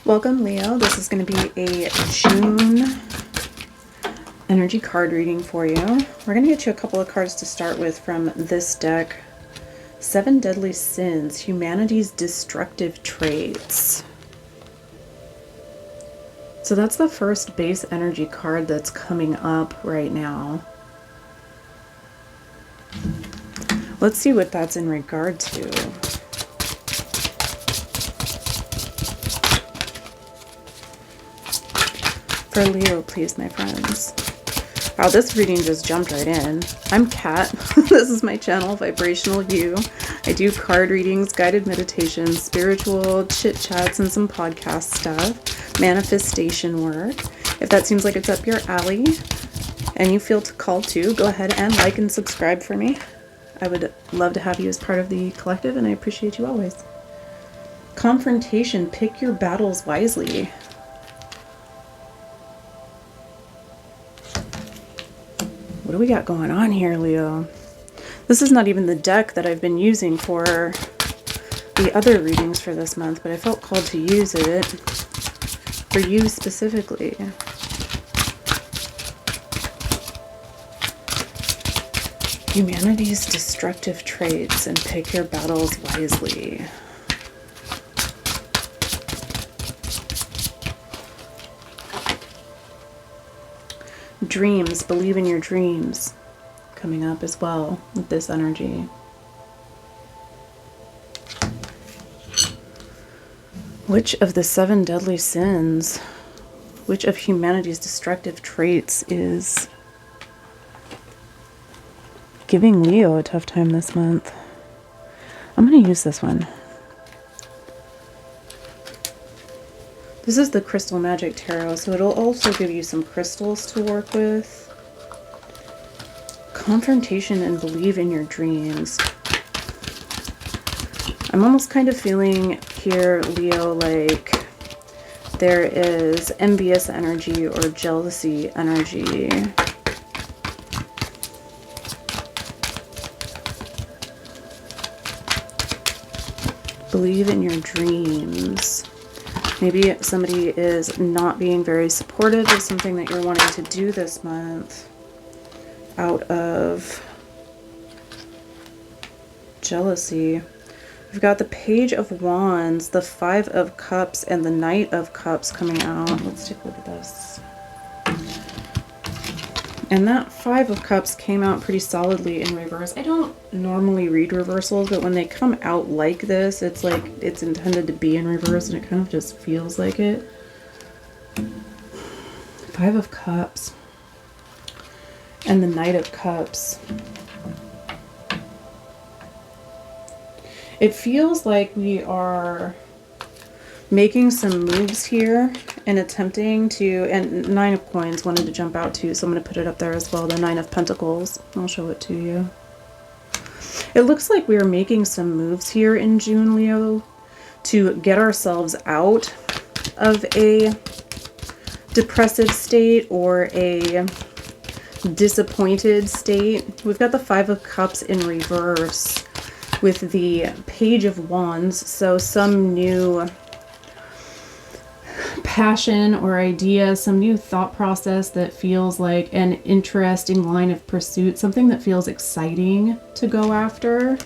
Welcome, Leo. This is going to be a June energy card reading for you. We're going to get you a couple of cards to start with from this deck. 7 Deadly Sins, Humanity's Destructive Traits. So that's the first base energy card that's coming up right now. Let's see what that's in regard to. For Leo, please, my friends. Wow, this reading just jumped right in. I'm Kat. This is my channel, Vibrational View. I do card readings, guided meditations, spiritual chit-chats, and some podcast stuff. Manifestation work. If that seems like it's up your alley and you feel called to, go ahead and like and subscribe for me. I would love to have you as part of the collective, and I appreciate you always. Confrontation. Pick your battles wisely. What do we got going on here, Leo? This is not even the deck that I've been using for the other readings for this month, but I felt called to use it for you specifically. Humanity's destructive traits, and pick your battles wisely. Dreams, believe in your dreams, coming up as well with this energy. Which of the 7 deadly sins, which of humanity's destructive traits is giving Leo a tough time this month? I'm going to use this one. This is the Crystal Magic Tarot, so it'll also give you some crystals to work with. Confrontation and believe in your dreams. I'm almost kind of feeling here, Leo, like there is envious energy or jealousy energy. Believe in your dreams. Maybe somebody is not being very supportive of something that you're wanting to do this month out of jealousy. We've got the Page of Wands, the 5 of Cups, and the Knight of Cups coming out. Let's take a look at this. And that 5 of Cups came out pretty solidly in reverse. I don't normally read reversals, but when they come out like this, it's like it's intended to be in reverse, and it kind of just feels like it. 5 of Cups and the Knight of Cups. It feels like we are making some moves here and attempting to, and 9 of Coins wanted to jump out too, so I'm going to put it up there as well. The 9 of Pentacles. I'll show it to you. It looks like we are making some moves here in June, Leo, to get ourselves out of a depressive state or a disappointed state. We've got the 5 of Cups in reverse with the Page of Wands, so some new passion or idea, some new thought process that feels like an interesting line of pursuit, something that feels exciting to go after.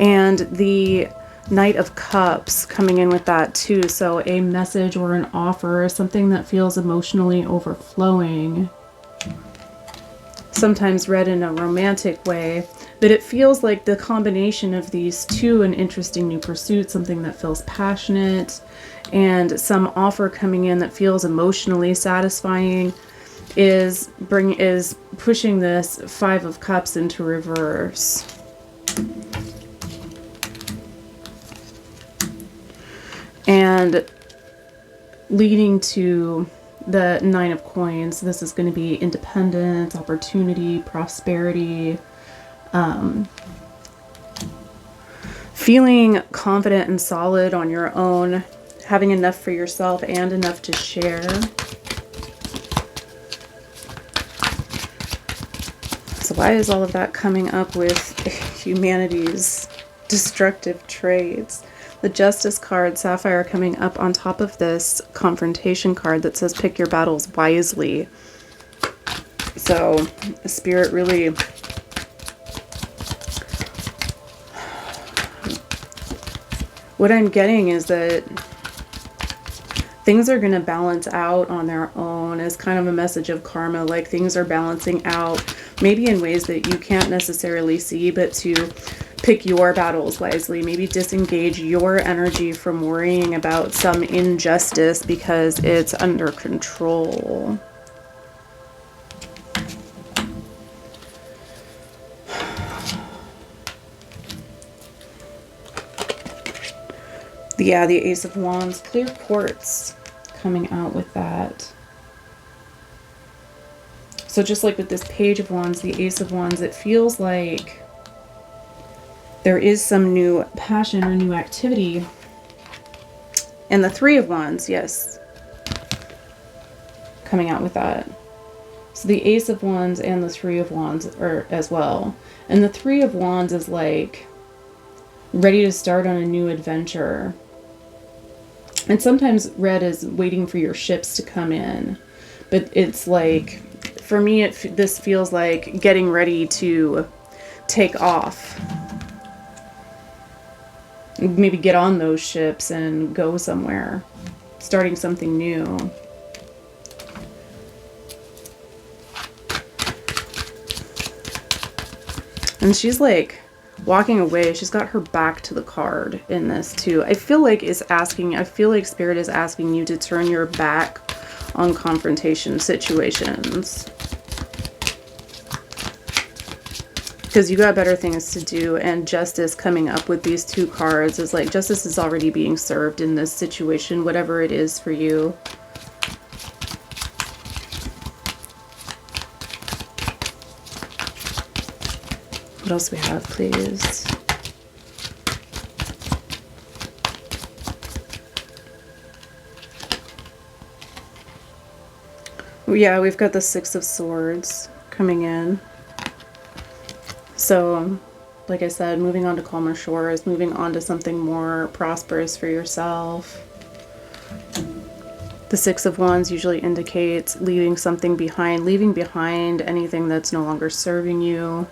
And the Knight of Cups coming in with that too, so a message or an offer, something that feels emotionally overflowing, sometimes read in a romantic way. But it feels like the combination of these two, an interesting new pursuit, something that feels passionate, and some offer coming in that feels emotionally satisfying, is pushing this 5 of Cups into reverse. And leading to the 9 of Coins. This is going to be independence, opportunity, prosperity, feeling confident and solid on your own, having enough for yourself and enough to share. So why is all of that coming up with humanity's destructive traits? The Justice card, Sapphire, coming up on top of this confrontation card that says pick your battles wisely. So, Spirit really... What I'm getting is that things are going to balance out on their own as kind of a message of karma, like things are balancing out, maybe in ways that you can't necessarily see, but to pick your battles wisely, maybe disengage your energy from worrying about some injustice because it's under control. Yeah, the Ace of Wands, clear quartz coming out with that. So just like with this Page of Wands, the Ace of Wands, it feels like there is some new passion or new activity. And the Three of Wands, yes, coming out with that. So the Ace of Wands and the Three of Wands are as well. And the Three of Wands is like ready to start on a new adventure. And sometimes red is waiting for your ships to come in. But it's like, for me, this feels like getting ready to take off. Maybe get on those ships and go somewhere. Starting something new. And she's like walking away. She's got her back to the card in this too. I feel like Spirit is asking you to turn your back on confrontation situations. Because you got better things to do, and Justice coming up with these two cards is like justice is already being served in this situation, whatever it is for you. What else we have, please? Yeah, we've got the Six of Swords coming in. So, like I said, moving on to calmer shores, moving on to something more prosperous for yourself. The Six of Wands usually indicates leaving something behind, leaving behind anything that's no longer serving you.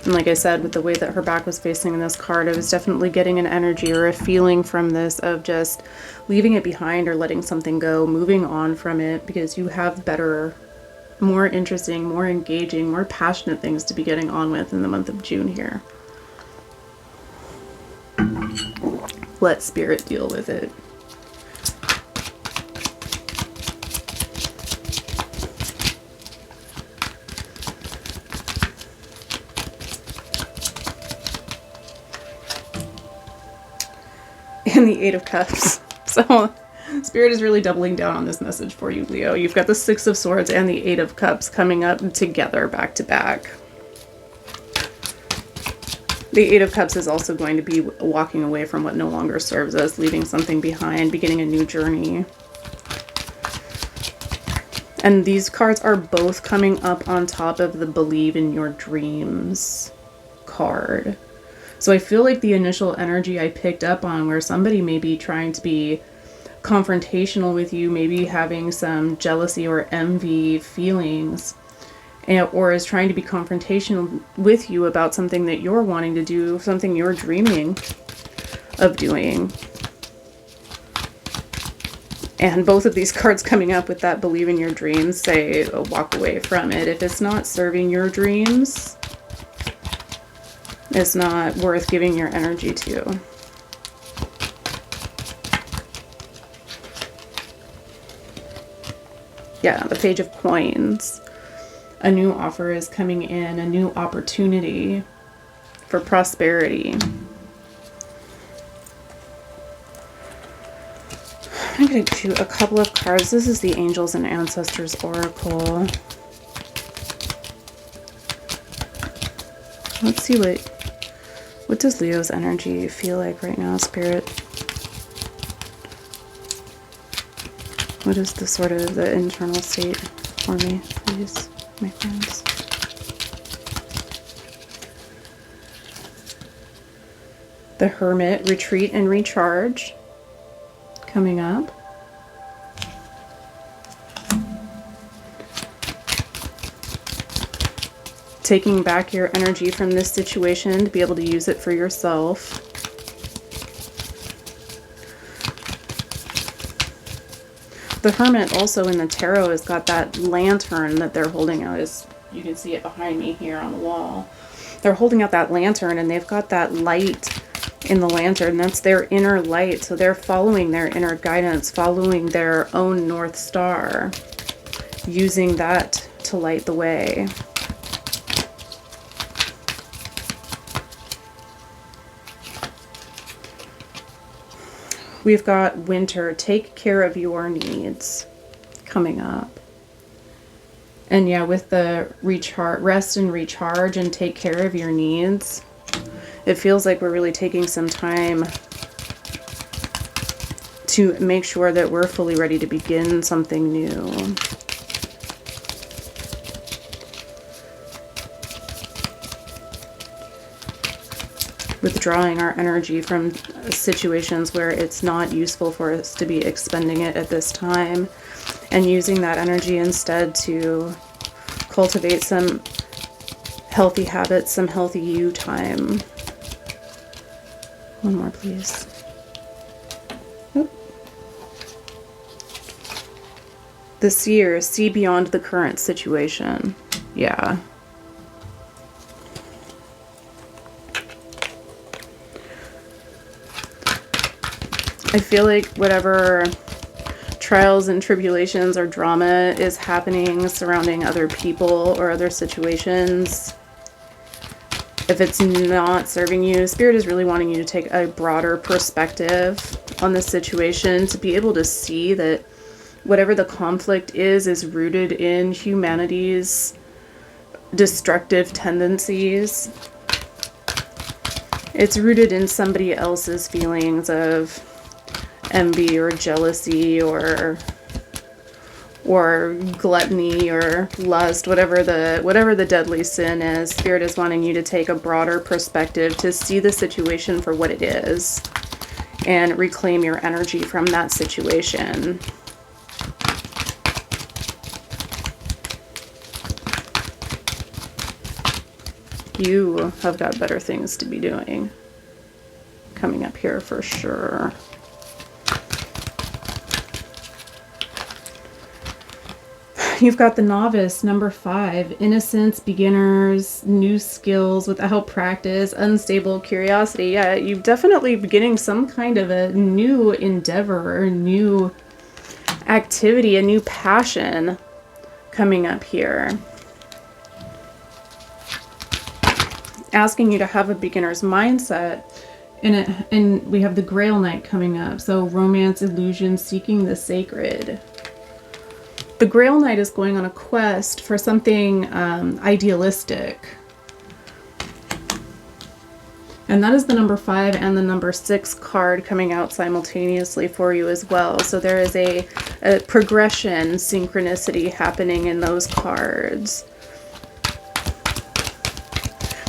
And like I said, with the way that her back was facing in this card, I was definitely getting an energy or a feeling from this of just leaving it behind or letting something go, moving on from it, because you have better, more interesting, more engaging, more passionate things to be getting on with in the month of June here. Let Spirit deal with it. And the Eight of Cups. So Spirit is really doubling down on this message for you, Leo. You've got the Six of Swords and the Eight of Cups coming up together back to back. The Eight of Cups is also going to be walking away from what no longer serves us, leaving something behind, beginning a new journey. And these cards are both coming up on top of the Believe in Your Dreams card. So I feel like the initial energy I picked up on where somebody may be trying to be confrontational with you, maybe having some jealousy or envy feelings, or is trying to be confrontational with you about something that you're wanting to do, something you're dreaming of doing. And both of these cards coming up with that Believe in Your Dreams say walk away from it. If it's not serving your dreams, it's not worth giving your energy to. Yeah, the Page of Coins. A new offer is coming in, a new opportunity for prosperity. I'm going to do a couple of cards. This is the Angels and Ancestors Oracle. Let's see what does Leo's energy feel like right now, Spirit? What is the sort of the internal state for me, please, my friends? The Hermit, retreat and recharge, coming up. Taking back your energy from this situation to be able to use it for yourself. The Hermit also in the tarot has got that lantern that they're holding out. As you can see it behind me here on the wall. They're holding out that lantern and they've got that light in the lantern. That's their inner light. So they're following their inner guidance, following their own North Star, using that to light the way. We've got Winter, take care of your needs, coming up. And yeah, with the rest and recharge and take care of your needs, it feels like we're really taking some time to make sure that we're fully ready to begin something new. Withdrawing our energy from situations where it's not useful for us to be expending it at this time, and using that energy instead to cultivate some healthy habits, some healthy you time. One more, please. Oop. The Seer, see beyond the current situation. Yeah. I feel like whatever trials and tribulations or drama is happening surrounding other people or other situations, if it's not serving you, Spirit is really wanting you to take a broader perspective on the situation, to be able to see that whatever the conflict is rooted in humanity's destructive tendencies. It's rooted in somebody else's feelings of envy or jealousy or gluttony or lust, whatever the deadly sin is. Spirit is wanting you to take a broader perspective, to see the situation for what it is and reclaim your energy from that situation. You have got better things to be doing coming up here for sure. You've got the Novice, number 5, innocence, beginners, new skills without practice, unstable curiosity. Yeah, you're definitely beginning some kind of a new endeavor, a new activity, a new passion coming up here. Asking you to have a beginner's mindset. And we have the Grail Knight coming up. So romance, illusion, seeking the sacred. The Grail Knight is going on a quest for something idealistic. And that is the number 5 and the number 6 card coming out simultaneously for you as well. So there is a progression, synchronicity happening in those cards.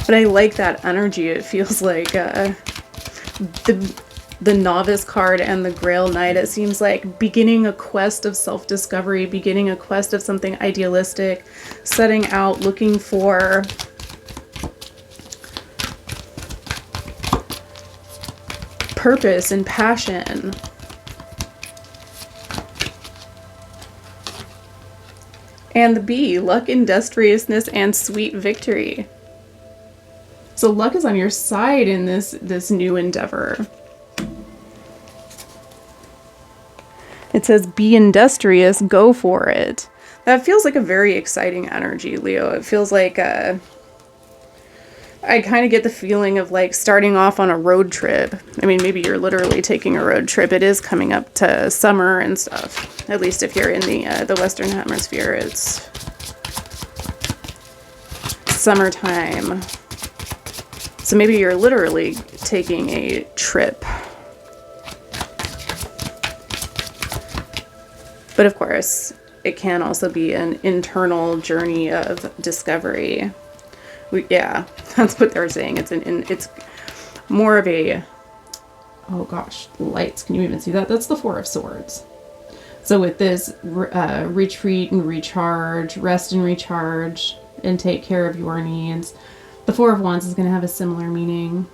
But I like that energy. It feels like the Novice card and the Grail Knight, it seems like beginning a quest of self-discovery, beginning a quest of something idealistic, setting out looking for purpose and passion. And the Bee, luck, industriousness, and sweet victory. So luck is on your side in this new endeavor. It says, be industrious, go for it. That feels like a very exciting energy, Leo. It feels like I kind of get the feeling of like starting off on a road trip. I mean, maybe you're literally taking a road trip. It is coming up to summer and stuff. At least if you're in the Western Hemisphere, it's summertime. So maybe you're literally taking a trip. But of course, it can also be an internal journey of discovery. Yeah, that's what they're saying. It's more of a oh gosh, lights. Can you even see that? That's the Four of Swords. So with this, retreat and recharge, rest and recharge, and take care of your needs. The Four of Wands is going to have a similar meaning.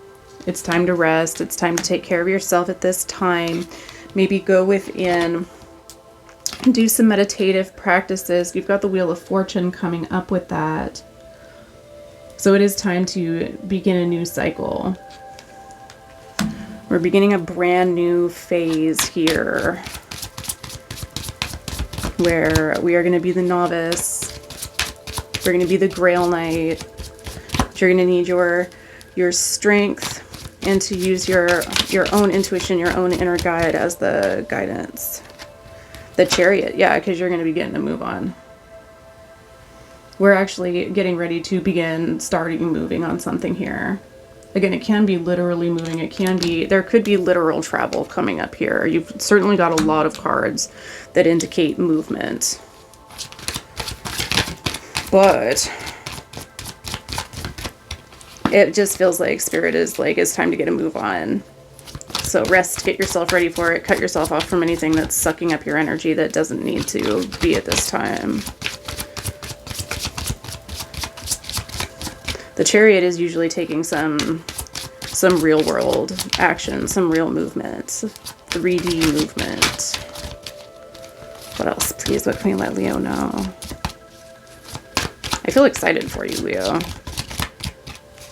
It's time to rest. It's time to take care of yourself at this time. Maybe go within, do some meditative practices. You've got the Wheel of Fortune coming up with that. So it is time to begin a new cycle. We're beginning a brand new phase here, where we are going to be the novice. We're going to be the Grail Knight. You're going to need your strength and to use your own intuition, your own inner guide as the guidance. The Chariot, yeah, because you're going to be getting a move on. We're actually getting ready to begin moving on something here. Again, it can be literally moving. It can be, there could be literal travel coming up here. You've certainly got a lot of cards that indicate movement. But it just feels like Spirit is like, it's time to get a move on. So rest, get yourself ready for it. Cut yourself off from anything that's sucking up your energy that doesn't need to be at this time. The Chariot is usually taking some real world action, some real movement, 3D movement. What else, please? What can we let Leo know? I feel excited for you, Leo.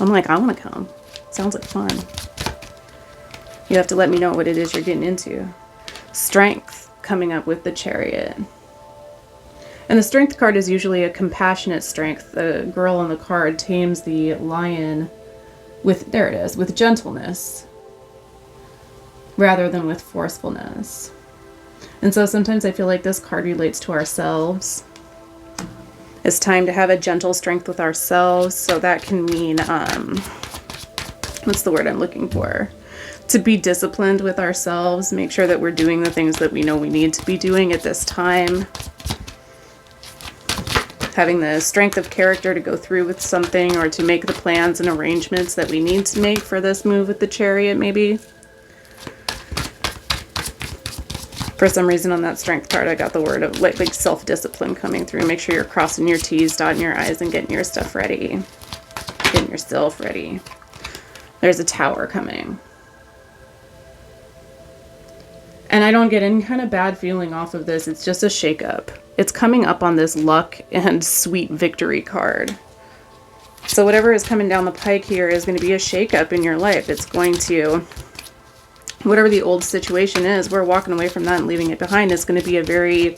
I'm like, I want to come. Sounds like fun. You have to let me know what it is you're getting into. Strength coming up with the Chariot. And the Strength card is usually a compassionate strength. The girl on the card tames the lion with, there it is, with gentleness rather than with forcefulness. And so sometimes I feel like this card relates to ourselves. It's time to have a gentle strength with ourselves. So that can mean, what's the word I'm looking for? To be disciplined with ourselves. Make sure that we're doing the things that we know we need to be doing at this time. Having the strength of character to go through with something or to make the plans and arrangements that we need to make for this move with the Chariot, maybe. For some reason on that Strength card, I got the word of like self-discipline coming through. Make sure you're crossing your T's, dotting your I's, and getting your stuff ready. Getting yourself ready. There's a Tower coming. And I don't get any kind of bad feeling off of this. It's just a shakeup. It's coming up on this luck and sweet victory card. So whatever is coming down the pike here is going to be a shakeup in your life. It's going to, whatever the old situation is, we're walking away from that and leaving it behind. It's going to be a very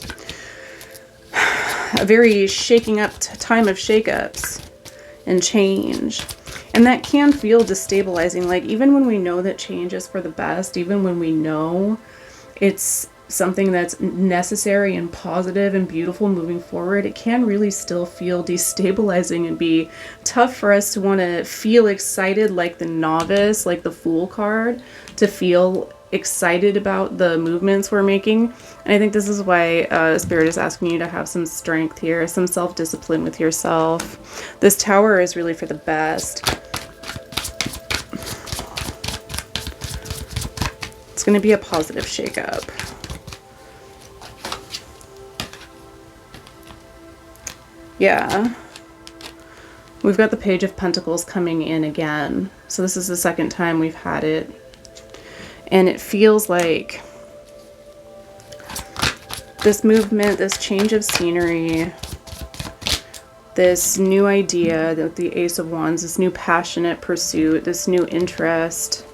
shaking up time of shakeups and change. And that can feel destabilizing. Like even when we know that change is for the best, even when we know it's something that's necessary and positive and beautiful moving forward, it can really still feel destabilizing and be tough for us to want to feel excited like the novice, like the Fool card, to feel excited about the movements we're making. And I think this is why Spirit is asking you to have some strength here, some self-discipline with yourself. This Tower is really for the best. It's going to be a positive shakeup. Yeah. We've got the Page of Pentacles coming in again. So this is the second time we've had it. And it feels like this movement, this change of scenery, this new idea, the Ace of Wands, this new passionate pursuit, this new interest.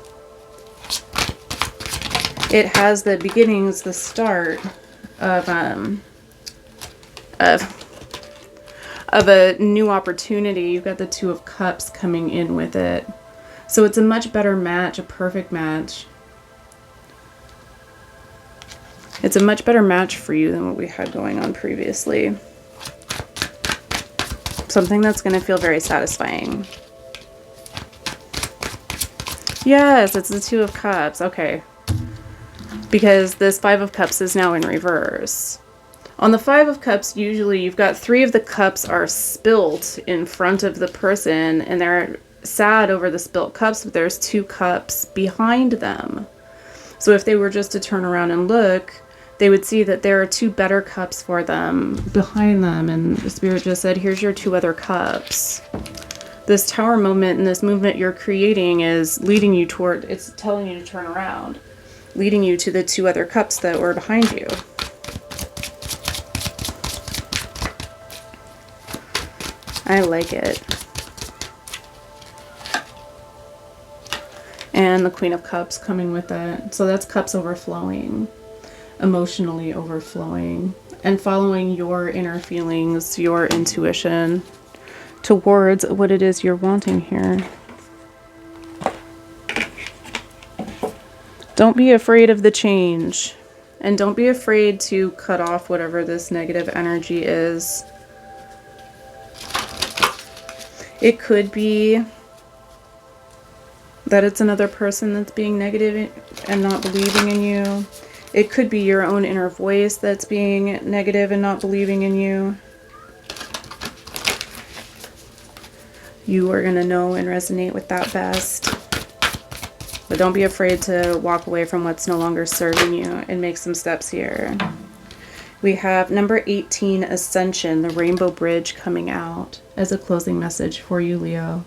It has the beginnings, the start of a new opportunity. You've got the Two of Cups coming in with it. So it's a much better match, a perfect match. It's a much better match for you than what we had going on previously. Something that's going to feel very satisfying. Yes, it's the Two of Cups. Okay. Because this Five of Cups is now in reverse. On the Five of Cups, usually you've got three of the cups are spilt in front of the person and they're sad over the spilt cups, but there's two cups behind them. So if they were just to turn around and look, they would see that there are 2 better cups for them behind them. And the Spirit just said, here's your 2 other cups. This Tower moment and this movement you're creating is leading you toward, it's telling you to turn around, leading you to the 2 other cups that were behind you. I like it. And the Queen of Cups coming with it. So that's cups overflowing, emotionally overflowing, and following your inner feelings, your intuition towards what it is you're wanting here. Don't be afraid of the change, and don't be afraid to cut off whatever this negative energy is. It could be that it's another person that's being negative and not believing in you. It could be your own inner voice that's being negative and not believing in you. You are going to know and resonate with that best. But don't be afraid to walk away from what's no longer serving you and make some steps here. We have number 18, Ascension, the Rainbow Bridge, coming out as a closing message for you, Leo.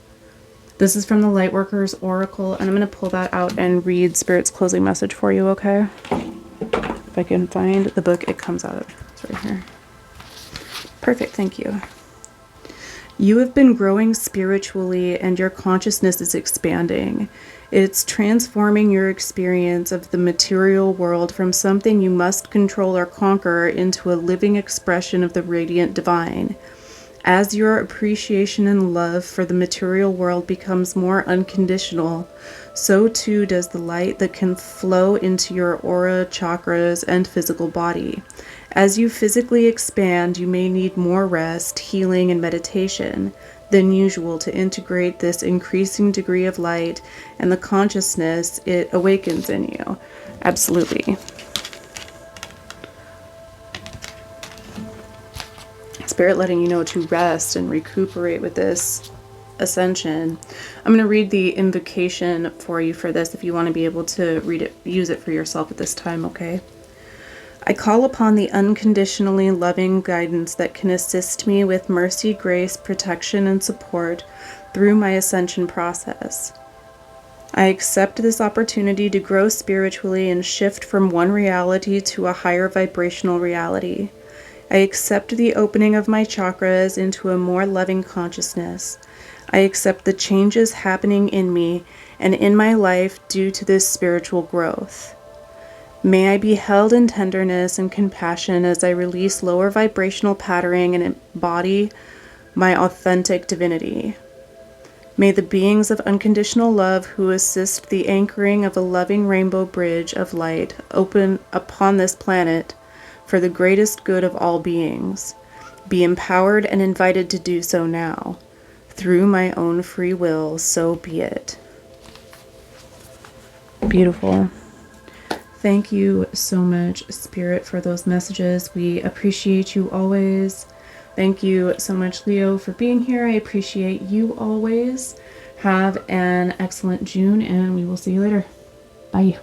This is from the Lightworkers Oracle, and I'm going to pull that out and read Spirit's closing message for you, okay? If I can find the book it comes out of. It's right here. Perfect, thank you. You have been growing spiritually, and your consciousness is expanding. It's transforming your experience of the material world from something you must control or conquer into a living expression of the radiant divine. As your appreciation and love for the material world becomes more unconditional, so too does the light that can flow into your aura, chakras, and physical body. As you physically expand, you may need more rest, healing, and meditation than usual to integrate this increasing degree of light and the consciousness it awakens in you. Absolutely. Spirit letting you know to rest and recuperate with this ascension. I'm going to read the invocation for you for this if you want to be able to read it, use it for yourself at this time, okay? I call upon the unconditionally loving guidance that can assist me with mercy, grace, protection, and support through my ascension process. I accept this opportunity to grow spiritually and shift from one reality to a higher vibrational reality. I accept the opening of my chakras into a more loving consciousness. I accept the changes happening in me and in my life due to this spiritual growth. May I be held in tenderness and compassion as I release lower vibrational patterning and embody my authentic divinity. May the beings of unconditional love who assist the anchoring of a loving rainbow bridge of light open upon this planet for the greatest good of all beings be empowered and invited to do so now. Through my own free will, so be it. Beautiful. Thank you so much, Spirit, for those messages. We appreciate you always. Thank you so much, Leo, for being here. I appreciate you always. Have an excellent June, and we will see you later. Bye.